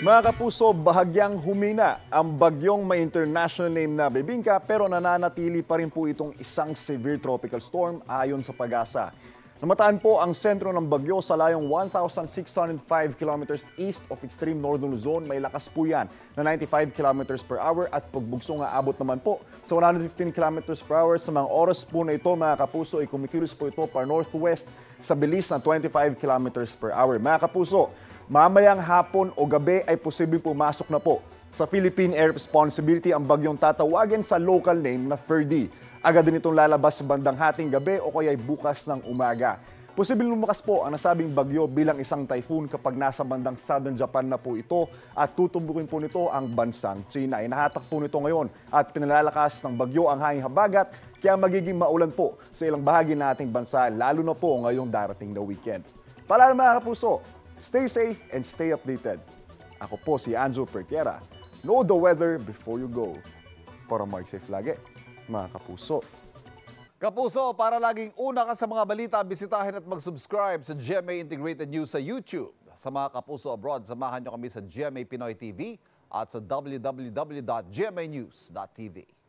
Mga kapuso, bahagyang humina ang bagyong may international name na Bebingka pero nananatili pa rin po itong isang severe tropical storm ayon sa PAGASA. Namataan po ang sentro ng bagyo sa layong 1,605 kilometers east of extreme northern Luzon. May lakas po yan na 95 kilometers per hour at pagbugso nga abot naman po sa 115 kilometers per hour. Sa mga oras po na ito, mga kapuso, ay kumikilos po ito para northwest sa bilis na 25 kilometers per hour. Mga kapuso, mamayang hapon o gabi ay posibleng pumasok na po sa Philippine Air Responsibility ang bagyong tatawagin sa local name na Ferdy. Agad din itong lalabas sa bandang hating gabi o kaya bukas ng umaga. Posibleng lumakas po ang nasabing bagyo bilang isang typhoon kapag nasa bandang southern Japan na po ito at tutubukin po nito ang bansang China. Inahatak po nito ngayon at pinalalakas ng bagyo ang hanging habagat kaya magiging maulan po sa ilang bahagi ng ating bansa lalo na po ngayong darating na weekend. Paalala mga kapuso, stay safe and stay updated. Ako po si Anjo Pertiera. Know the weather before you go. Para mag-safe lagi, mga kapuso. Kapuso, para laging una ka sa mga balita, bisitahin at mag-subscribe sa GMA Integrated News sa YouTube. Sa mga kapuso abroad, samahan nyo kami sa GMA Pinoy TV at sa www.gmanews.tv.